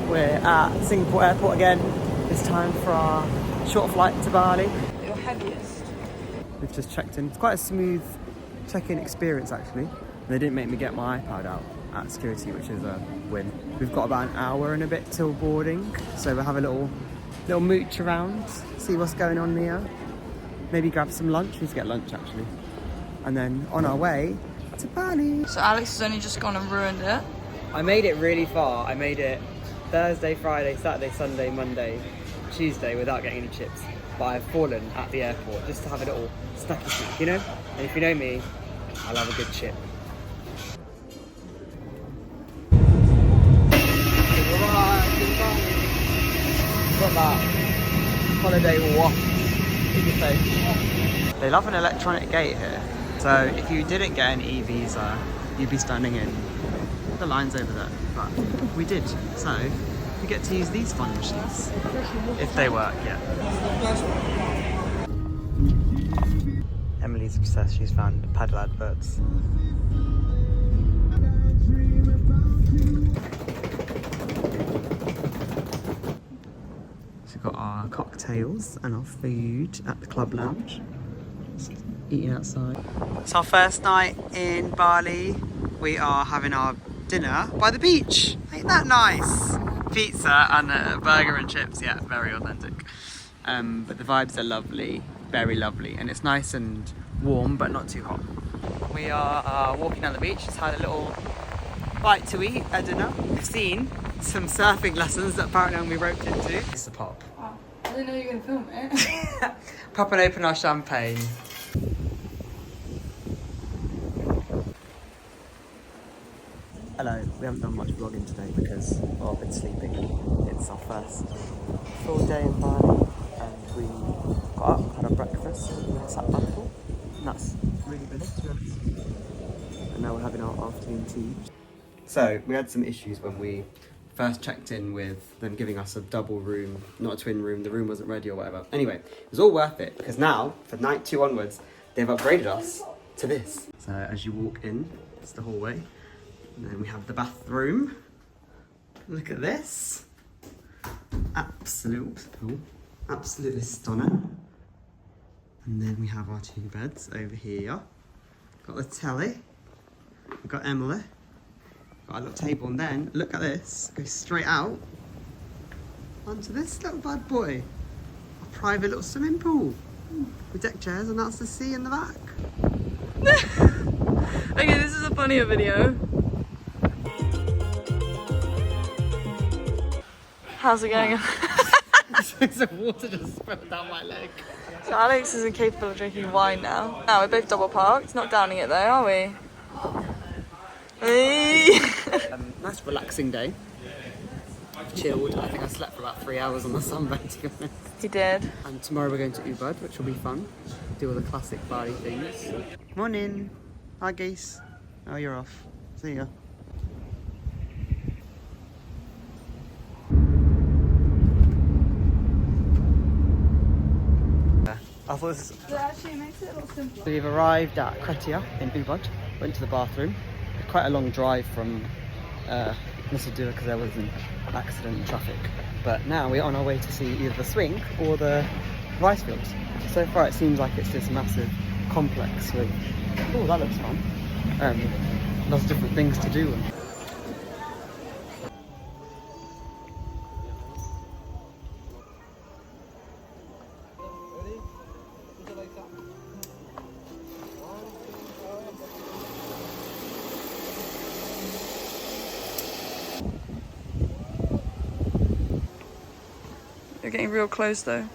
We're at Singapore Airport again. It's time for our short flight to Bali. Your heaviest. We've just checked in. It's quite a smooth check-in experience actually. They didn't make me get my iPad out at security, which is a win. We've got about an hour and a bit till boarding, so we'll have a little mooch around, see what's going on here. Maybe grab some lunch. We need to get lunch actually. And then on our way to Bali. So Alex has only just gone and ruined it. I made it really far. I made it Thursday, Friday, Saturday, Sunday, Monday, Tuesday without getting any chips. But I've fallen at the airport just to have a little snacky snack, you know? And if you know me, I love a good chip. Got that holiday waft in your face. They love an electronic gate here. So if you didn't get an e-visa, you'd be standing in the lines over there. But we did. So you get to use these fun machines. If they work, yeah. Emily's obsessed. She's found paddle adverts. So we've got our cocktails and our food at the club lounge. Just eating outside. It's our first night in Bali. We are having our dinner by the beach. Ain't that nice? Pizza and a burger and chips. Yeah, very authentic. But the vibes are lovely, very lovely, and it's nice and warm but not too hot. We are walking down the beach. Just had a little bite to eat at dinner. We've seen some surfing lessons that apparently I'm gonna be roped into. It's a pop. Wow. I didn't know you were going to film it. Pop and open our champagne. Hello, we haven't done much vlogging today because I've been sleeping. It's our first full day in Bali and we got up, had our breakfast and then sat back full. And that's really been it, to be honest. And now we're having our afternoon tea. So we had some issues when we first checked in with them giving us a double room, not a twin room. The room wasn't ready or whatever. Anyway, it was all worth it because now, for night 2 onwards, they've upgraded us to this. So as you walk in, it's the hallway. And then we have the bathroom. Look at this. Absolutely stunning. And then we have our 2 beds over here. Got the telly. We've got Emily. Got a little table, and then look at this. Go straight out onto this little bad boy. A private little swimming pool with deck chairs, and that's the sea in the back. Okay, this is a funnier video. How's it going? Some water just spilled down my leg. So Alex is incapable of drinking wine now. Now we're both double parked. Not downing it though, are we? Nice relaxing day. Chilled. I think I slept for about 3 hours on the sunbed, to be honest. He did. And tomorrow we're going to Ubud, which will be fun. Do all the classic Bali things. Morning. Hi geese. Oh, you're off. See ya. I thought this It actually makes it a little simpler. We've arrived at Cretya in Ubud. Went to the bathroom. Quite a long drive from Nusa because there was an accident in traffic. But now we're on our way to see either the swing or the rice fields. So far it seems like it's this massive complex with, oh, that looks fun. Lots of different things to do. You're getting real close though.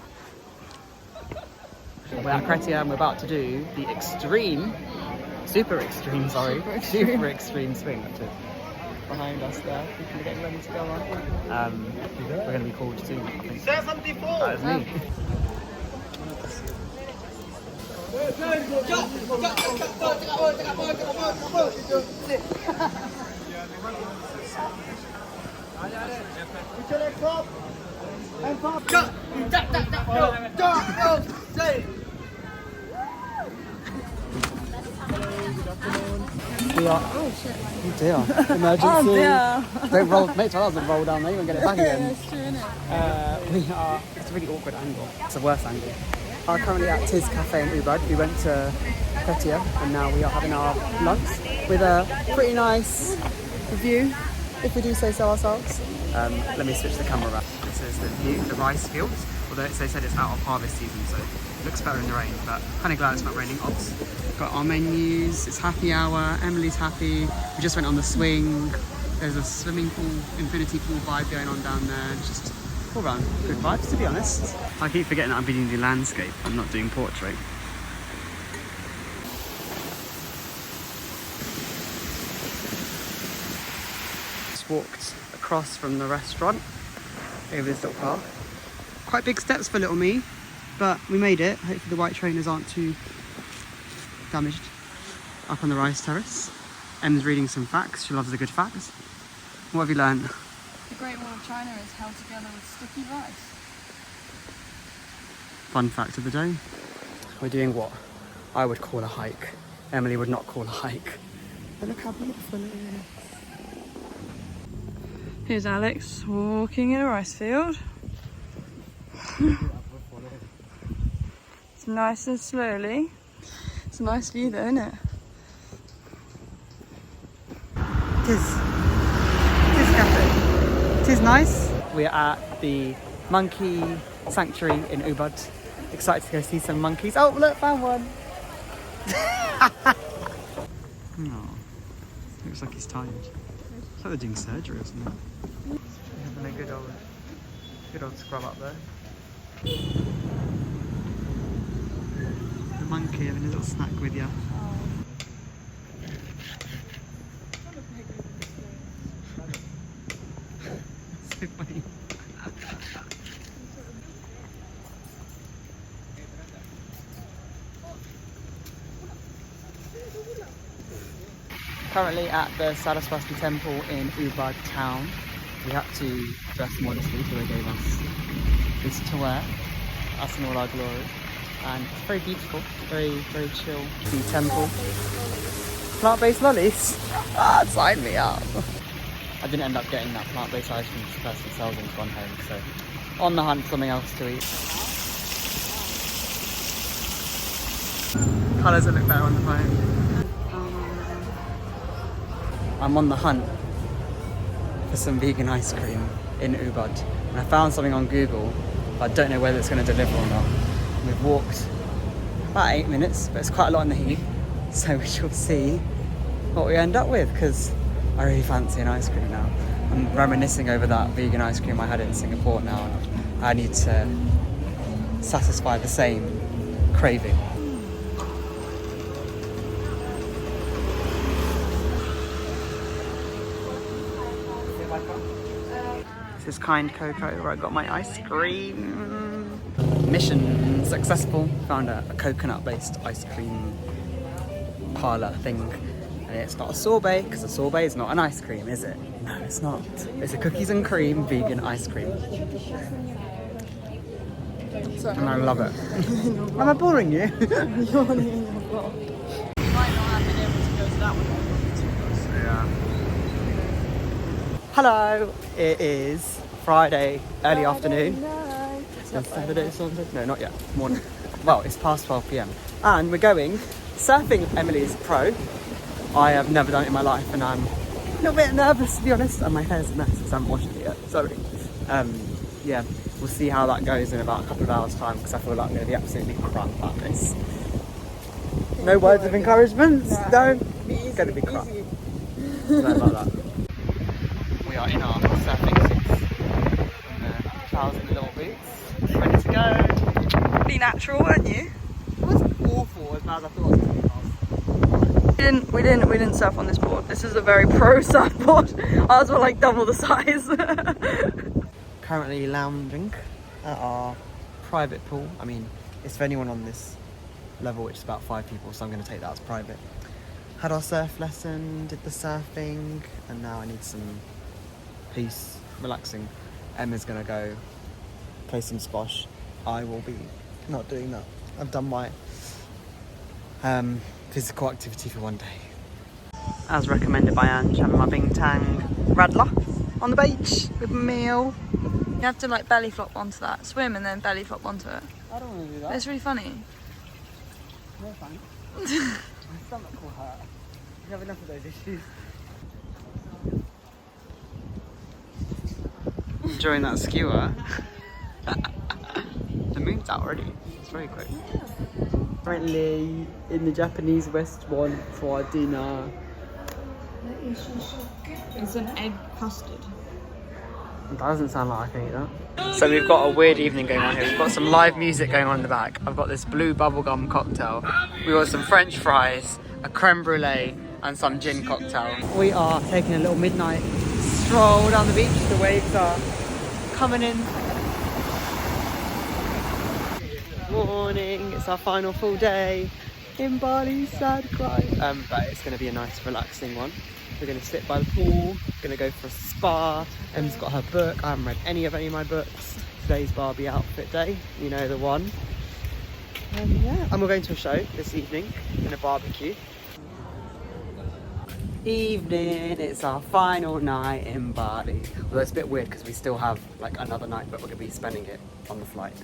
We're at Cretya and we're about to do the super extreme swing, which is behind us there. People are getting ready to go on. We're going to be called soon, I think. 74! That is me. We are. Oh dear! Emergency. Oh dear. Don't roll. Make sure I doesn't roll down there. You won't get it back again. That's true, isn't it? We are. It's a really awkward angle. It's a worse angle. We are currently at Tis Café in Ubud. We went to Cretya and now we are having our lunch with a pretty nice view, if we do say so ourselves. Let me switch the camera around. This is the view, the rice fields. Although they said it's out of harvest season, so it looks better in the rain. But kind of glad it's not raining. Obs. Got our menus. It's happy hour. Emily's happy. We just went on the swing. There's a swimming pool, infinity pool vibe going on down there. Just all round good vibes, to be honest. I keep forgetting that I'm doing the landscape. I'm not doing portrait. Just walked across from the restaurant over this little path. Quite big steps for little me, but we made it. Hopefully the white trainers aren't too damaged. Up on the rice terrace. Em's reading some facts. She loves a good fact. What have you learned? The Great Wall of China is held together with sticky rice. Fun fact of the day. We're doing what I would call a hike. Emily would not call a hike. But look how beautiful it is. Here's Alex walking in a rice field. It's nice and slowly. It's a nice view though, isn't it? It is cafe. It is nice. We're at the monkey sanctuary in Ubud. Excited to go see some monkeys. Oh look, found one. Oh, looks like he's tired. It's like they're doing surgery or something. Having a good old scrub up there. The monkey having a little snack with you. So funny. Currently at the Saraswasti temple in Ubud town. We had to dress modestly, so they gave us this to wear, us in all our glory. And it's very beautiful, very, very chill. The temple. Plant-based lollies? Ah, sign me up. I didn't end up getting that plant-based ice cream because the person sells them's gone home, so on the hunt for something else to eat. Colours that look better on the phone. I'm on the hunt for some vegan ice cream in Ubud. And I found something on Google, but I don't know whether it's going to deliver or not. We've walked about 8 minutes, but it's quite a lot in the heat. So we shall see what we end up with, because I really fancy an ice cream now. I'm reminiscing over that vegan ice cream I had in Singapore now. And I need to satisfy the same craving. This is Kind Cocoa where I got my ice cream. Mission successful. Found a coconut-based ice cream parlour thing. And it's not a sorbet, because a sorbet is not an ice cream, is it? No, it's not. It's a cookies and cream vegan ice cream. Sorry. And I love it. Am I boring you? You might not have been able to go to that one. Yeah. Hello. It is Friday, early afternoon. Saturday, Sunday? No, not yet. Morning. Well, it's past 12 p.m. And we're going surfing. Emily's pro. I have never done it in my life, and I'm a little bit nervous, to be honest. And my hair's a mess because I haven't washed it yet. Sorry. Yeah, we'll see how that goes in about a couple of hours' time, because I feel like I'm going to be absolutely crap at this. No words of encouragement. No. It's going to be crap. Sorry about that. We are in our surfing suits, trousers and little boots, ready to go. Pretty natural, weren't you? It was awful as bad as I thought it was going to be. We didn't surf on this board. This is a very pro surfboard. Ours were like double the size. Currently lounging at our private pool. I mean, it's for anyone on this level, which is about 5 people, so I'm going to take that as private. Had our surf lesson, did the surfing, and now I need some peace, relaxing. Emma's going to go play some squash. I will be not doing that. I've done my physical activity for one day. As recommended by Ange, having my Bing Tang Radler on the beach with a meal. You have to like belly flop onto that, swim and then belly flop onto it. I don't want to do that. But it's really funny. No thanks. My stomach will hurt. You have enough of those issues. Enjoying that skewer. The moon's out already. It's very quick. Currently in the Japanese restaurant for our dinner. It's an egg custard. That doesn't sound like I can eat that. So we've got a weird evening going on here. We've got some live music going on in the back. I've got this blue bubblegum cocktail. We've got some French fries, a creme brulee, and some gin cocktail. We are taking a little midnight stroll down the beach. The waves are coming in. Morning, it's our final full day in Bali, sad cry. But it's going to be a nice relaxing one. We're going to sit by the pool, going to go for a spa. Em's got her book. I haven't read any of my books. Today's Barbie outfit day, you know the one. Yeah, and we're going to a show this evening in a barbecue. Evening, it's our final night in Bali. Although it's a bit weird because we still have like another night, but we're going to be spending it on the flight.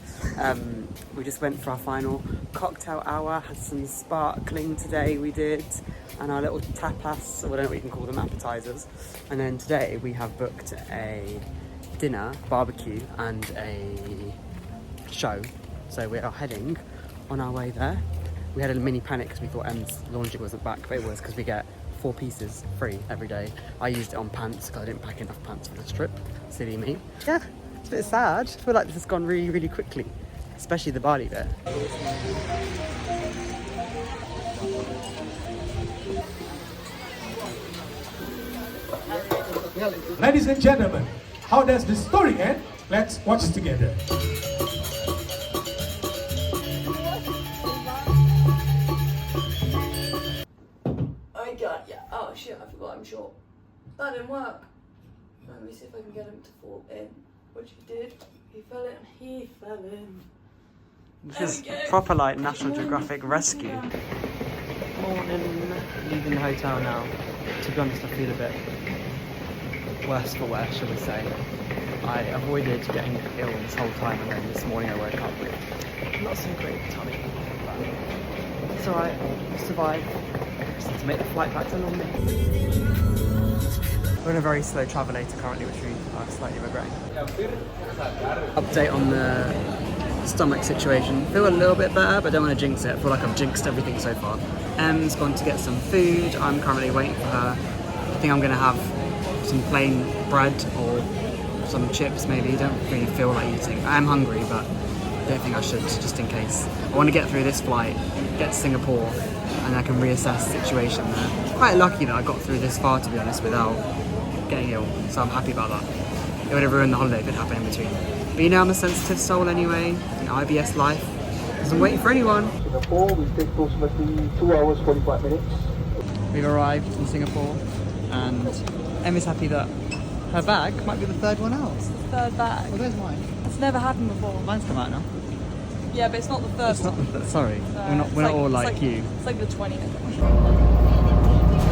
We just went for our final cocktail hour, had some sparkling today we did, and our little tapas, or I don't know what you can call them, appetizers. And then today we have booked a dinner, barbecue, and a show. So we are heading on our way there. We had a mini panic because we thought Em's laundry wasn't back, but it was because we get 4 pieces free every day. I used it on pants because I didn't pack enough pants for this trip. Silly me. Yeah, it's a bit sad. I feel like this has gone really, really quickly, especially the Bali bit. Ladies and gentlemen, how does the story end? Let's watch it together. Yeah. Oh shit, I forgot I'm short. That didn't work. Let me see if I can get him to fall in. Which he did. He fell in. This is proper like National Geographic rescue. Morning. Leaving the hotel now. To be honest, I feel a bit worse for wear, shall we say. I avoided getting ill this whole time, and then this morning I woke up with not so great tummy. But it's alright, we'll survive. Just need to make the flight back to London. We're in a very slow travelator currently, which we are slightly regretting. Update on the stomach situation. Feel a little bit better, but don't want to jinx it. I feel like I've jinxed everything so far. Em's gone to get some food. I'm currently waiting for her. I think I'm going to have some plain bread or some chips maybe. Don't really feel like eating. I am hungry, but I don't think I should, just in case. I want to get through this flight, get to Singapore, and I can reassess the situation there. Quite lucky that I got through this far, to be honest, without getting ill, so I'm happy about that. It would have ruined the holiday if it happened in between. But you know, I'm a sensitive soul anyway, in IBS life. I'm waiting for anyone. Singapore will take approximately 2 hours 45 minutes. We've arrived in Singapore, and Emma's happy that her bag might be the third one out. It's the third bag. Well, there's mine. It's never happened before. Mine's come out now. Yeah, but it's not the third It's not one. sorry, we're not all like you. It's like the 20th.